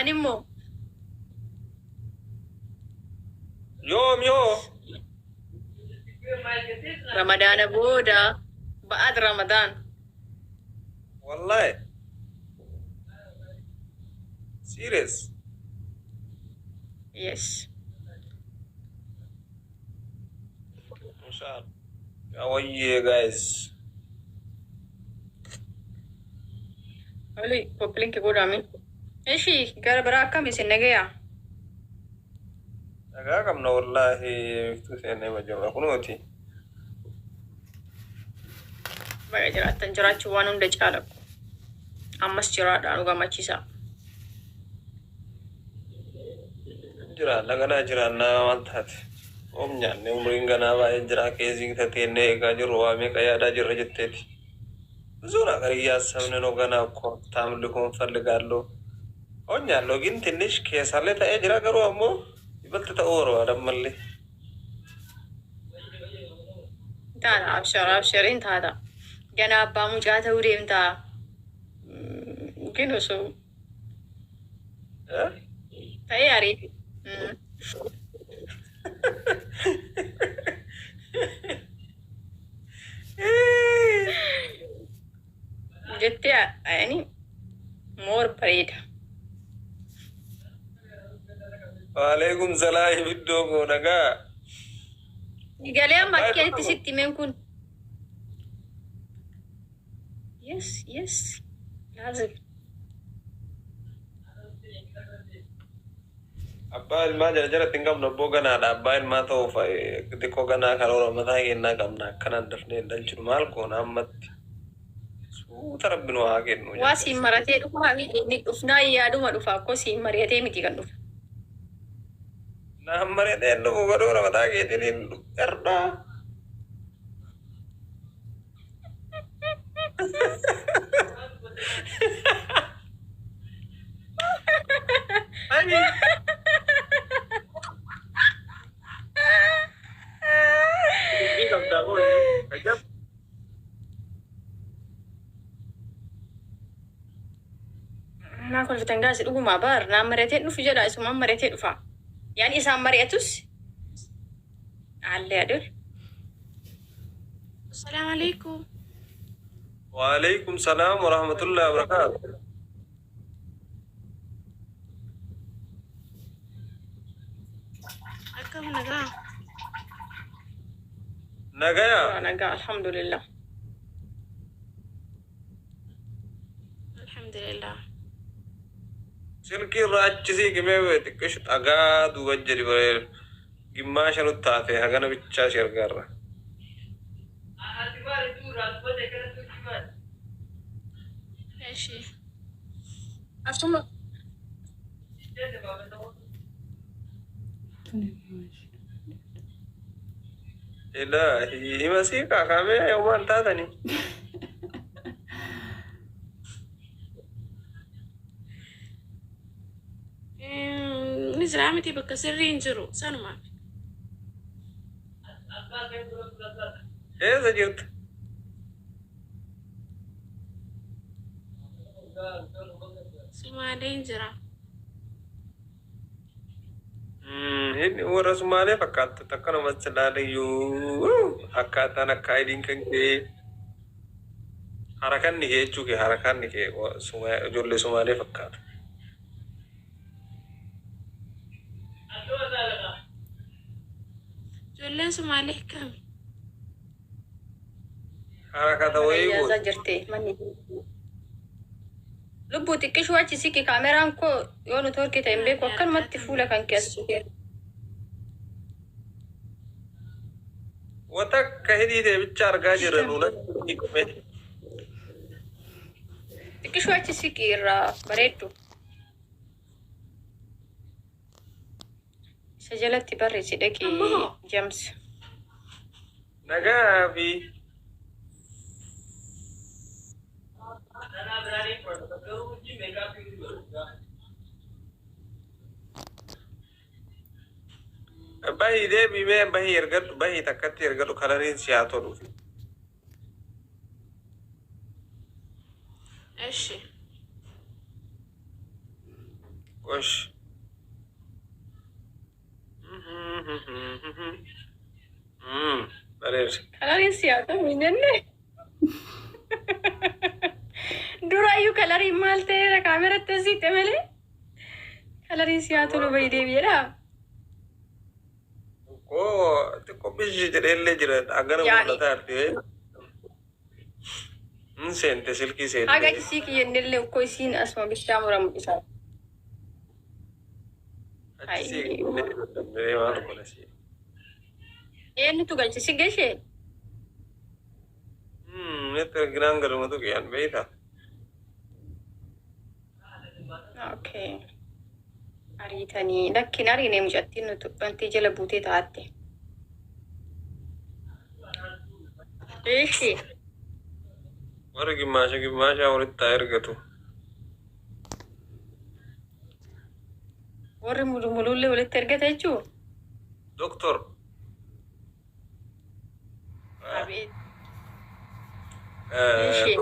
أنمو يوم رمضان بودا بعد رمضان. والله سيريس. يس. ان شاء الله. How are you guys? علي بوبلينك بورامي. إيش في قال براكم يسنجيا. أجاكم والله مفتوح إني مجمع قنوتي. بقى جرات تنجرات شوانون دجالك. أمس جرات أنا قام أشيسا. جرا لغنا جرا نامالتات. يعني umringana bae jira kezi tatene gajru ame kaya da jira jetteti. Zura gariya samne no gana ko tamlu kon falgallo. Onya login tinish ke saleta e jira garu ammo ibalta ta oro adammalli. تعال أبشر أبشر أنت هذا. جنا أبا مجاته وري أنت. كنو سو. تياري. جت يعني مور بريد. وعليكم سلام بدو نجا. قال يا ما كانت ستي منكم. يس يس لازم. Abbaan maa jala tingam na boga na da abbaan maa ta'u fa diko gana karora mataa kennaa qabna akkanaan dafnee dhalchinu maal koona ammatti suuta rabbinu haa kennu. Waa siin maratee dhufaa inni dhufnaa yaaduma dhufa akkoo siin mari'atee miti kan dhufa. Naan mareedhee dhufu gadoora mataa keetiin hin dhudhardaa. Naa kolfitan gaasi dhuguma baar naan mari'atee dhufu jedha isumaan mari'atee dhufa. Yani isaan mari'atus allee adur. Assalaamu alaikum. Waalaikum salaam wa rahmatullahi wa barakatuh. Akkam nagaa. Nagaya. Nagaa alhamdulillah. Alhamdulillah. Silkii irraa achisii qimee xiqqeeshu dhagaa duuba jedhi baree gimmaasha nutti taate hagana bichaa ishee argaarra. Eeshi. Asuma. Ilaahi hima sii kaakamee yoomaan taatanii. Nisraamiti bakka sirrii hin jiru sanumaaf. Eessa jirtu? Sumaalee hin jira. Inni warra Sumaalee fakkaatu takka namatti ilaalayyuu akkaataan akka ayidiin kan kee harakanni kee jechuu kee harakanni kee ijoollee Sumaalee fakkaata. Ijoolleen Sumaalee kami? Harakata wayii Ijaaza jirti manni. Lubbuu xiqqishuu achi siqi kaameraan koo yoo nuti horkita hin beeku akkanumatti fuula kan keessu. wanta akka hidhii ta'e bicha argaa jirra nuuna. Xiqqishuu achi siqi irraa bareeddu. Isa jalatti barreessi dhaqi James. Nagaa fi bahi deebii mee bahi ergadhu bahi takkatti ergadhu kalariin si haa tolu. Eshi. وش برير كلاري سياتو منني درايو كلاري مالتي كاميرا تزي تملي كلاري سياتو لو بيدي بيرا تكو بيجي اللي جرى أجر ولا تعرفي سنت سلكي سنت حاجة كسيك ينلي كويسين اسمه بيستعمروا مبيسا أتسي ما تقول شيء يعني تو قلت سيجيشي نتر جران قالوا ما تقول يعني بيتا اوكي أريتني لكن أريني مجتين أنت جلبوتي تعتي إيشي ورقي ماشي ورد تاير قطو وري ملولي ولا ترقت أجو دكتور عبيد إيشي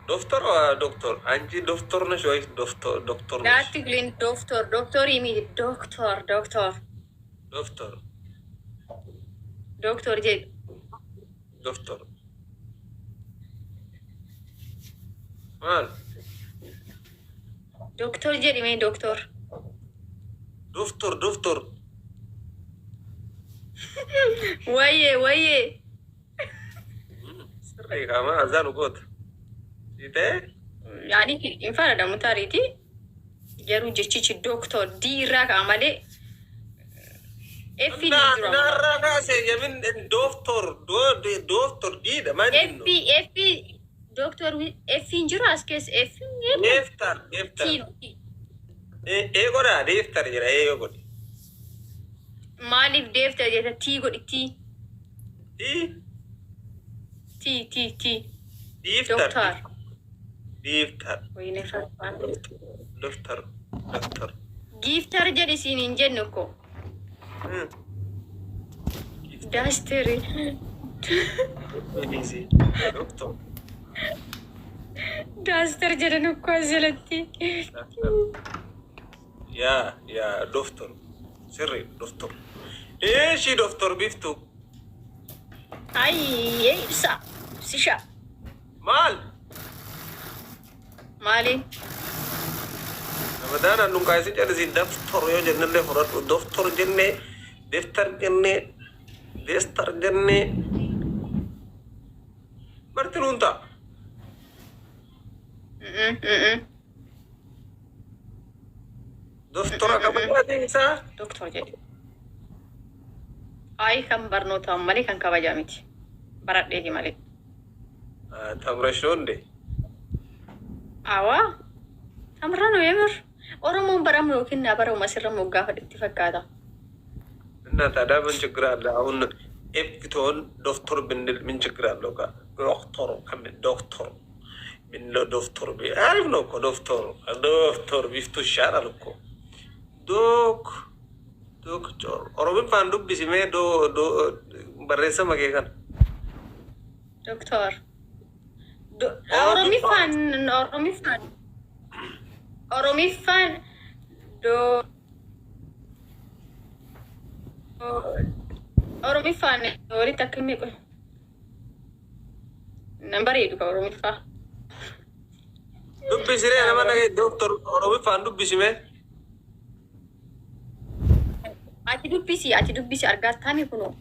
دكتور أنتي دكتور نشوي دكتور لا مش تقولين دكتور يمي دكتور جد دكتور مال دكتور جد يمي دكتور دكتور ويه سري كمان أزانو قط سيته يعني ينفع ده متاريتي جرو جتشي دكتور دي راك عملي إفي نارا كاسة يمين دكتور دي ده ما إنه إفي دكتور إفي نجراس كيس إفي يفتر إيه قرا يفتر جرا إيه يقول مالي ديفتر جتا تي قول تي يفتر وين فرق دكتور جيفتر جدي سينين جنكو داستري إيزي دكتور داستر جدنكو أزلتي يا دكتور سري دكتور إيش دكتور بيفتو أي سيشا مالي بدانا نقايس جالسين دفتر يو جنة اللي فرط دفتر جنة دفتر جنة برتلون تا دفتر كم بعدين سا دكتور جدي أي كم برنوتا مالي كان كواجامتي برات ديجي مالي تمرشون دي أوا تمرانو يمر أورمون برامو كنا برامو مسير موجا اتفاقاتا إن تدا من شكرا لأون إفتون دفتر من شكرا لوكا دكتور كم دكتور من لو دفتر بي عارف لوكو دفتر بيفتو شارع لوكو دكتور أروبين فاندوب بسمه دو بريسا مكان دكتور أرومي فان دو أرومي فان وري تكلمي كو نمبر يدو أرومي فان دب بسيره أنا ما نجي دكتور أروبين فاندوب بسمه ati dubbisi argattami kuno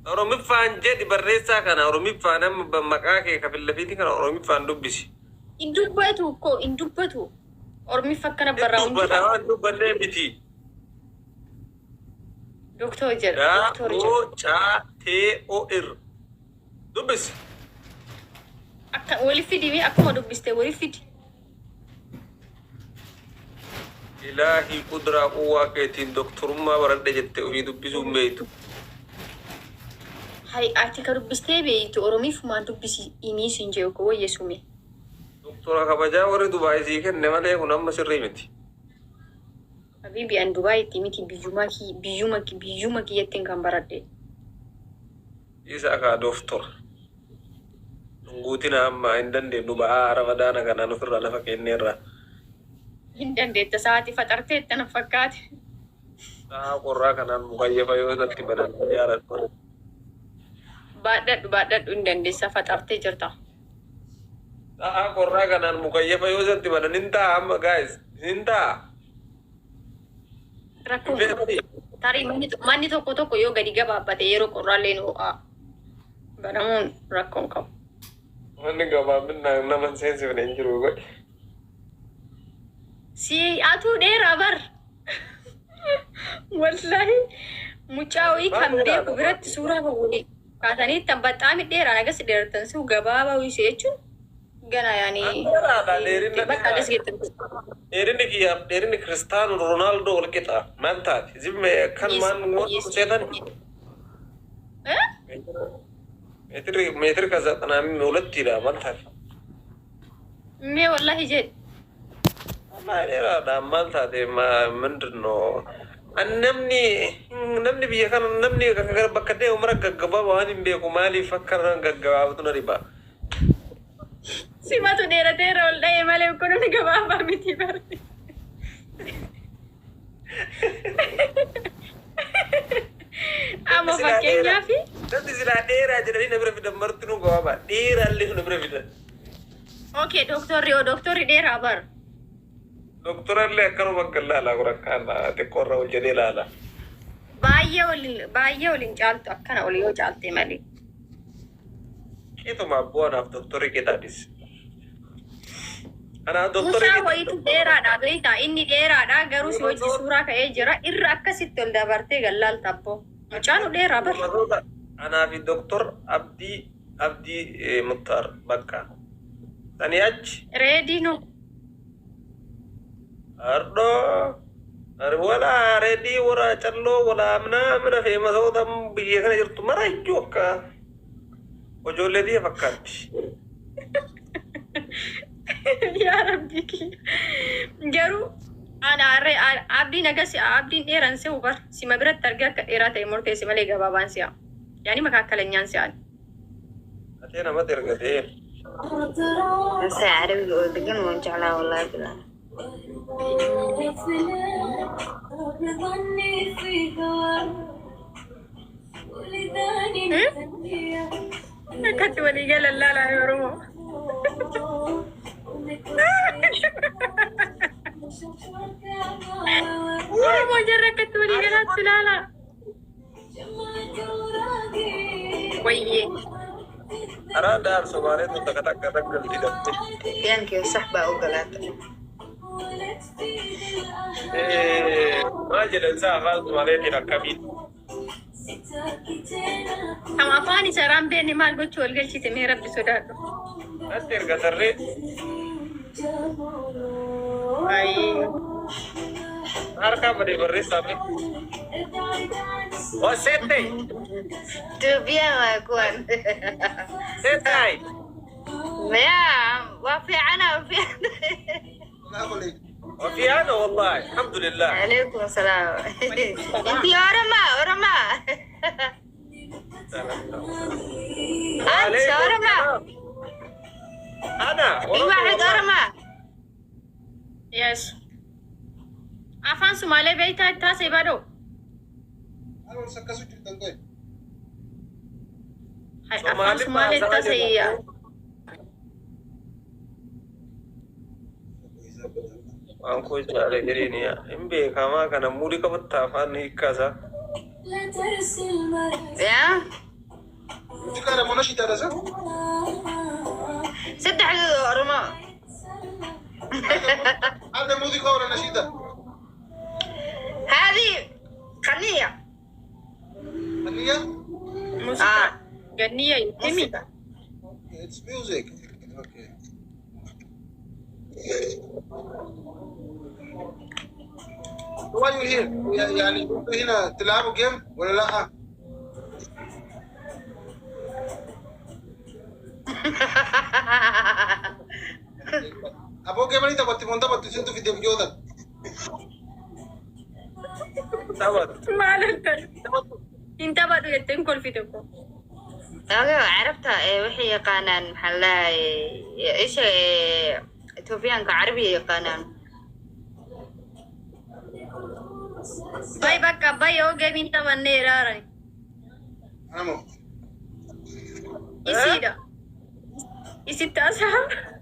أرومي فان جدي بريسا كان أرومي فان أم بمكاكي كفيل لفيتي كان أرومي فان دبسي indubbatu ormi fakkana barraa'uun dubbanee miti doktor jedha doktor Doctor dubbis akka wali fidi akkuma dubbiste wali fidi ilaahi qudraa quwwaa keetiin doktorummaa baradhe jette ofii dubbisuun beeytu hari ati ka dubbiste beeytu oromiif maa dubbisi inii sin jee ko wayyesume doktora kabajaa warri Dubaay sii kenne malee kun amma sirrii miti habibi an Dubaay itti miti biyyuma kiyyattiin kan baradhe isa kaa doktor guutina amma hin dandeenyu ba'aa ramadaana kanaan ofirraa lafa kenneerra هندن ديت ساعتي فترتي تنفكات قرا كان مكيف يوزت بدل يا رب بعد هندن دي فترتي جرتا قرا كان مكيف يوزت بدل انت عم جايز انت ركوب تاري ماني توكو يو غدي gabaabate yeroo qorraalleen ho'aa banamuun rakkoon qabu. Wanni gabaabinaan nama seensifne hin jiru godhe. Si atuu dheeraa bar wallahi mucaa wayii kan beeku biratti suuraa bawwee kaatanii tan baxaami dheeraan agas dheeratan siu gabaabaa wayii jechuun gana yaani bakka agas geettan. Dheerinni Kiristaano Roonaaldoo wal qixa maal taate zimme kan maan seetan meetiri kaza xanaami hulattiidha maal taate mee wallahi jedhe wallahi dheeraadha maal taate ምንድን ነው namni biyya kana namni bakka ta'e umra gaggabaa waan hin beeku maaliif akka gaggabaabatu na dhiba. Simatu dheerateera ol dha'e malee kunni gabaabaa miti barre. Amma fakkeenyaaf namni silaa dheeraa jedhanii na bira fidan martinuu gabaabaa dheeraallee na bira fidan. Okay, doktorri dheeraa bar. Doktorallee akkanuma gallaalaa kurakkaana xiqqoorra hojjetee ilaala. Baay'ee waliin caaltu akkana olii yoo caalte malee. Keetuma bu'aanaaf doktorri keetaadhis. Musaa wayitu dheeraadha beektaa inni dheeraadha garuu si hojii suuraa ka'ee jira irra akkasitti ol dabartee gallaal tabboo. Mucaanu dheeraa bar. Anaafi doktor Abdii Muktaar bakka. Sanii achi. Reedii nu. Ardo wala reedii wara calloo wala mana fe'ima biyya kana jirtu mara iyyuu akka ijoollee fakkaatti. Yaa Rabbi garuu abdiin abdiin dheeraan si hubar sima biratti argee akka dheeraa ta'e murteessi malee gabaabaan si'a. Yaani makaakalanyaan si'aan. Atee namatti ergatee. Saya Arabiga oo degan waan jeclaa wallaahi bilaa. Akkatti walii galan laalaa Oromoo. Oromoo jarra akkatti walii galaatti laalaa. Wayyee. Araadaan Somaalee tun takka galti dhabde. Yaankee sax baa u galaata. Maal jedhan isaa afaan Somaaleetiin akkamiin? Ama afaan isa raambeen maal gochuu wal galchite mee Rabbi sodaadhu. Ati erga tarree. Harkaa badee barreessaame. Oo seettee. Duubiyaa waa kuwan. Seettaay. Waa fiicana وفيانا والله الحمد لله. عليكم السلام. انتي ورما انت ورما انا في واحد ورما Yes. Afaan Sumaalee beektaa taasise badoo. Afaan Sumaalee taasise. Anko jale jirini ya. Imbe kama kana muri kabatta afaan hiikasa. يا تكلم مناشدة رزق ست حاجات ورما هذا موسيقى ولا نشيدة؟ هذه قنية غنية؟ Muuziqaa. Ganniya himi. It's music. Okay. Why you here? يعني انتوا هنا تلعبوا جيم ولا لا؟ ابو جيم انت كنت منضبط انتوا في الديم جودا. Sabat. Maalaltan. Inta baadu jetteen kolfite ko. عرفتها وحي قانان محلا ايش توفيان كعربي قانان باي بقى باي اوجي من تمنى رارني أنا مو يسيدا يسيد أسحر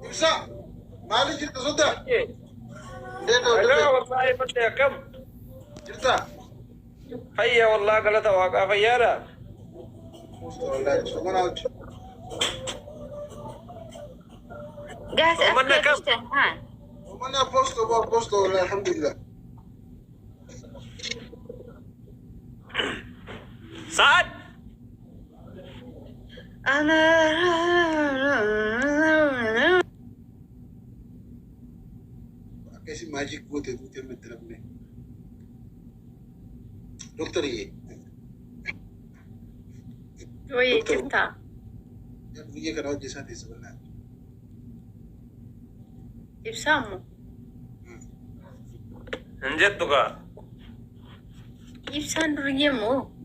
إمسا مالي جرت صدق دينا أنا ودك والله بدي كم جرتا فيا والله قالت واقع فيارا والله شو ما نعرف جاهز ومنا كم؟ أفكار ها ومنا بوستو والله الحمد لله سعد أنا كيسي ماجيك بوتي دوتي متربني دكتور إيه وي كنتا يا بوجي كان وجه ساتي سبنا إبسامو انجدتك إبسان رجيمو